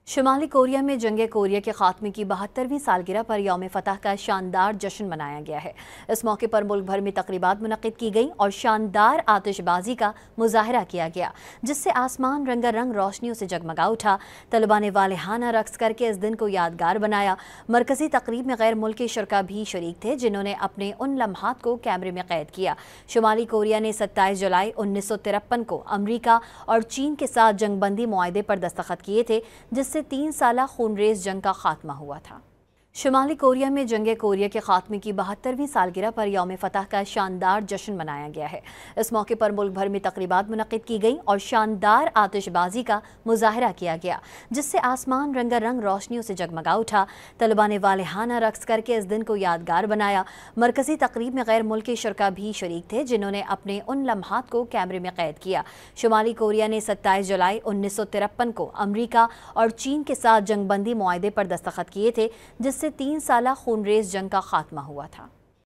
شمالی کوریا میں جنگ کوریا کے خاتمے کی 72ویں سالگرہ پر یوم فتح کا شاندار جشن منایا گیا ہے۔ اس موقع پر ملک بھر میں تقریبات منعقد کی گئیں اور شاندار آتش بازی کا مظاہرہ کیا گیا، جس سے آسمان رنگا رنگ روشنیوں سے جگمگا اٹھا۔ طلباء نے والہانہ رقص کر کے اس دن کو یادگار بنایا۔ مرکزی تقریب میں غیر ملکی شرکاء بھی شریک تھے، جنہوں نے اپنے ان لمحات کو کیمرے میں قید کیا۔ شمالی کوریا نے 27 جولائی 1953 کو امریکا اور چین کے ساتھ جنگ بندی معاہدے پر دستخط کیے تھے، جس سے 3 سالہ خونریز جنگ کا خاتمہ ہوا تھا۔ شمالی کوریا میں جنگ کوریا کے خاتمے کی 72ویں سالگرہ پر یوم فتح کا شاندار جشن منایا گیا ہے۔ اس موقع پر ملک بھر میں تقریبات منعقد کی گئیں اور شاندار آتش بازی کا مظاہرہ کیا گیا، جس سے آسمان رنگا رنگ روشنیوں سے جگمگا اٹھا۔ طلباء نے والہانہ رقص کر کے اس دن کو یادگار بنایا۔ مرکزی تقریب میں غیر ملکی شرکاء بھی شریک تھے، جنہوں نے اپنے ان لمحات کو کیمرے میں قید کیا۔ شمالی کوریا نے 27 جولائی 1953 کو امریکا اور چین کے ساتھ جنگ بندی معاہدے پر دستخط کیے تھے، جس سے 3 سالہ خونریز جنگ کا خاتمہ ہوا تھا۔